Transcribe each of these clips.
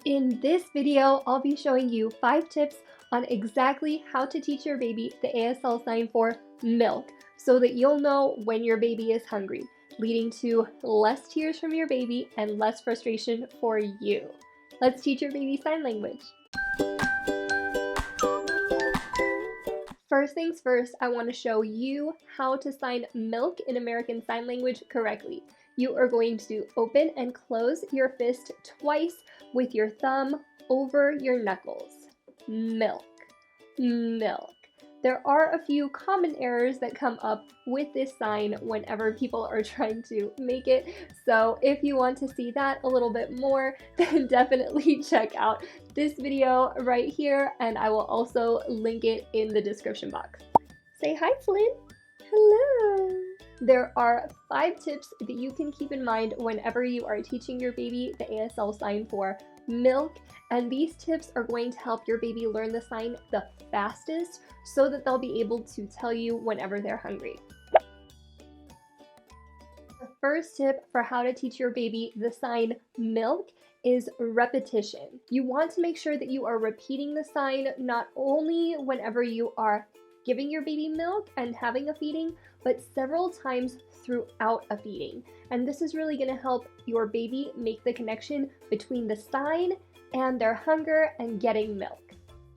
In this video, I'll be showing you 5 tips on exactly how to teach your baby the ASL sign for milk so that you'll know when your baby is hungry, leading to less tears from your baby and less frustration for you. Let's teach your baby sign language. First things first, I want to show you how to sign milk in American Sign Language correctly. You are going to open and close your fist twice with your thumb over your knuckles. Milk, milk. There are a few common errors that come up with this sign whenever people are trying to make it. So if you want to see that a little bit more, then definitely check out this video right here, and I will also link it in the description box. Say hi, Flynn. Hello. There are 5 tips that you can keep in mind whenever you are teaching your baby the ASL sign for milk, and these tips are going to help your baby learn the sign the fastest so that they'll be able to tell you whenever they're hungry. The first tip for how to teach your baby the sign milk is repetition. You want to make sure that you are repeating the sign not only whenever you are giving your baby milk and having a feeding, but several times throughout a feeding. And this is really going to help your baby make the connection between the sign and their hunger and getting milk.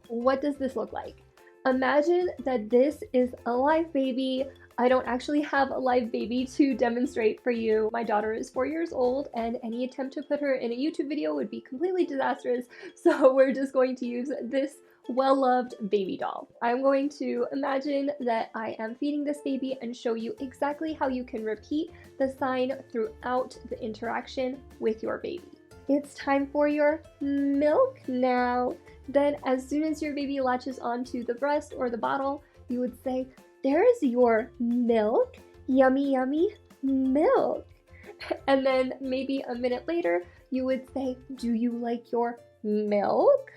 What does this look like? Imagine that this is a live baby. I don't actually have a live baby to demonstrate for you. My daughter is 4 years old, and any attempt to put her in a YouTube video would be completely disastrous. So we're just going to use this well-loved baby doll. I'm going to imagine that I am feeding this baby and show you exactly how you can repeat the sign throughout the interaction with your baby. It's time for your milk now. Then as soon as your baby latches onto the breast or the bottle, you would say, "There's your milk, yummy, yummy milk." And then maybe a minute later, you would say, "Do you like your milk?"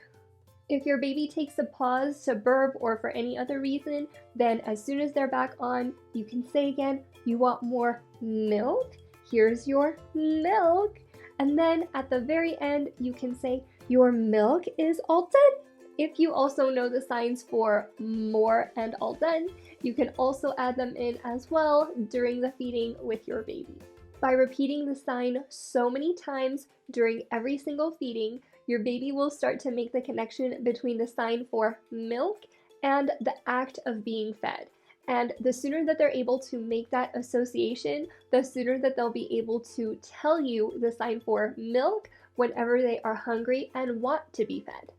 If your baby takes a pause to burp or for any other reason, then as soon as they're back on, you can say again, "You want more milk? Here's your milk." And then at the very end, you can say, "Your milk is all done." If you also know the signs for more and all done, you can also add them in as well during the feeding with your baby. By repeating the sign so many times during every single feeding, your baby will start to make the connection between the sign for milk and the act of being fed. And the sooner that they're able to make that association, the sooner that they'll be able to tell you the sign for milk whenever they are hungry and want to be fed.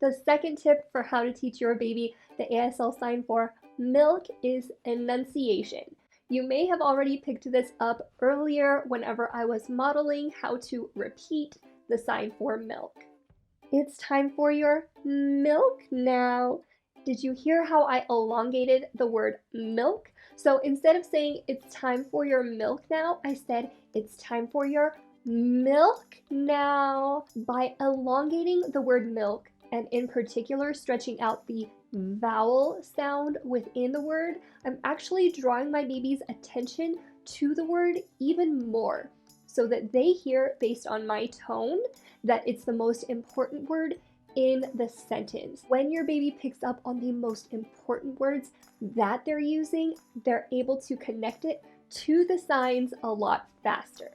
The second tip for how to teach your baby the ASL sign for milk is enunciation. You may have already picked this up earlier whenever I was modeling how to repeat the sign for milk. It's time for your milk now. Did you hear how I elongated the word milk? So instead of saying "it's time for your milk now," I said "it's time for your milk now." By elongating the word milk, and in particular stretching out the vowel sound within the word, I'm actually drawing my baby's attention to the word even more so that they hear, based on my tone, that it's the most important word in the sentence. When your baby picks up on the most important words that they're using, they're able to connect it to the signs a lot faster.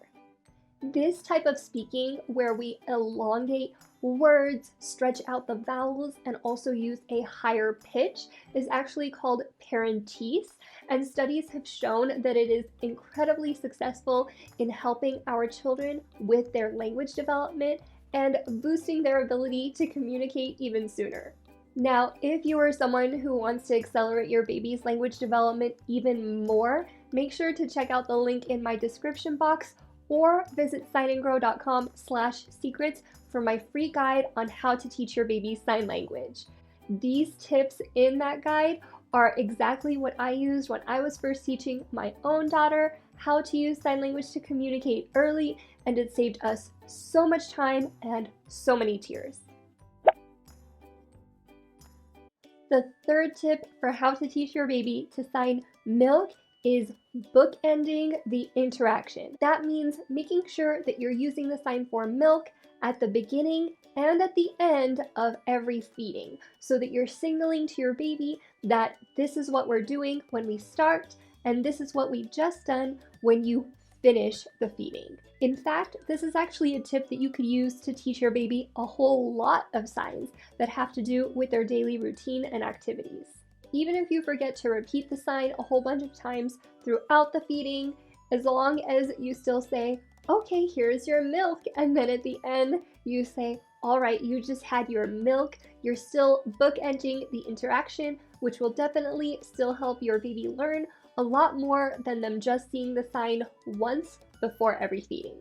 This type of speaking, where we elongate words, stretch out the vowels, and also use a higher pitch, is actually called parentese, and studies have shown that it is incredibly successful in helping our children with their language development and boosting their ability to communicate even sooner. Now, if you are someone who wants to accelerate your baby's language development even more, make sure to check out the link in my description box or visit signandgrow.com/secrets for my free guide on how to teach your baby sign language. These tips in that guide are exactly what I used when I was first teaching my own daughter how to use sign language to communicate early, and it saved us so much time and so many tears. The third tip for how to teach your baby to sign milk is bookending the interaction. That means making sure that you're using the sign for milk at the beginning and at the end of every feeding, so that you're signaling to your baby that this is what we're doing when we start, and this is what we just done when you finish the feeding. In fact, this is actually a tip that you could use to teach your baby a whole lot of signs that have to do with their daily routine and activities. Even if you forget to repeat the sign a whole bunch of times throughout the feeding, as long as you still say, okay, here's your milk, and then at the end you say, all right, you just had your milk, you're still bookending the interaction, which will definitely still help your baby learn a lot more than them just seeing the sign once before every feeding.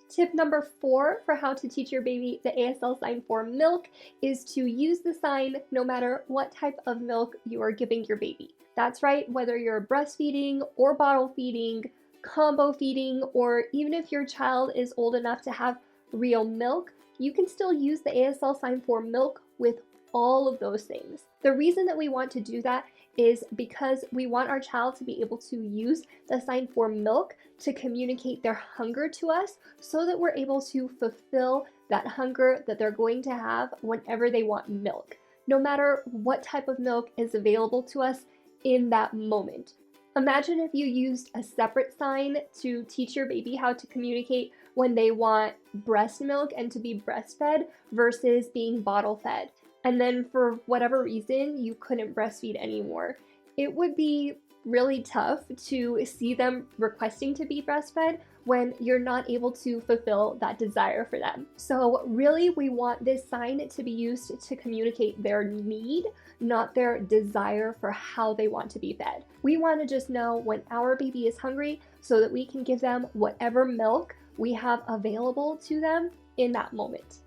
Tip number 4 for how to teach your baby the ASL sign for milk is to use the sign no matter what type of milk you are giving your baby. That's right, whether you're breastfeeding or bottle feeding, combo feeding, or even if your child is old enough to have real milk, you can still use the ASL sign for milk with all of those things. The reason that we want to do that is because we want our child to be able to use the sign for milk to communicate their hunger to us, so that we're able to fulfill that hunger that they're going to have whenever they want milk, no matter what type of milk is available to us in that moment. Imagine if you used a separate sign to teach your baby how to communicate when they want breast milk and to be breastfed versus being bottle fed. And then for whatever reason, you couldn't breastfeed anymore. It would be really tough to see them requesting to be breastfed when you're not able to fulfill that desire for them. So really, we want this sign to be used to communicate their need, not their desire for how they want to be fed. We want to just know when our baby is hungry so that we can give them whatever milk we have available to them in that moment.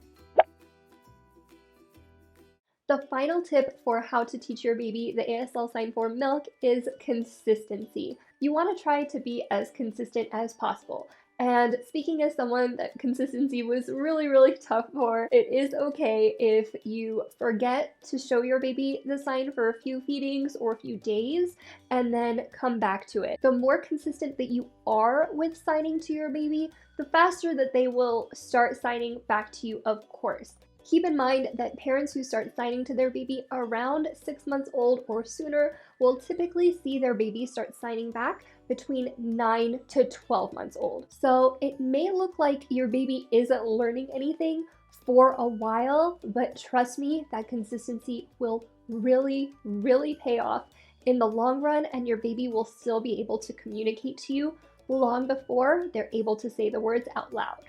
The final tip for how to teach your baby the ASL sign for milk is consistency. You want to try to be as consistent as possible. And speaking as someone that consistency was really tough for, it is okay if you forget to show your baby the sign for a few feedings or a few days and then come back to it. The more consistent that you are with signing to your baby, the faster that they will start signing back to you, of course. Keep in mind that parents who start signing to their baby around 6 months old or sooner will typically see their baby start signing back between 9 to 12 months old. So it may look like your baby isn't learning anything for a while, but trust me, that consistency will really pay off in the long run, and your baby will still be able to communicate to you long before they're able to say the words out loud.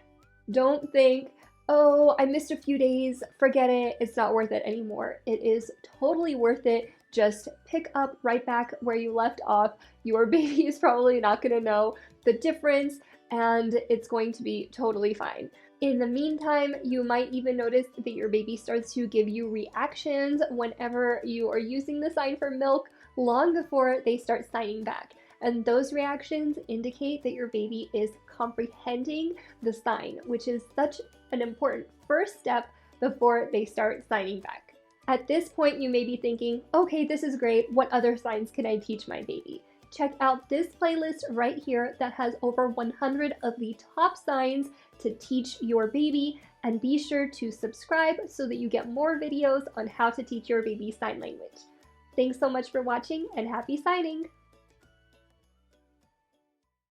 Don't think, oh, I missed a few days, forget it, it's not worth it anymore. It is totally worth it. Just pick up right back where you left off. Your baby is probably not going to know the difference, and it's going to be totally fine. In the meantime, you might even notice that your baby starts to give you reactions whenever you are using the sign for milk long before they start signing back. And those reactions indicate that your baby is comprehending the sign, which is such an important first step before they start signing back. At this point, you may be thinking, okay, this is great. What other signs can I teach my baby? Check out this playlist right here that has over 100 of the top signs to teach your baby, and be sure to subscribe so that you get more videos on how to teach your baby sign language. Thanks so much for watching, and happy signing!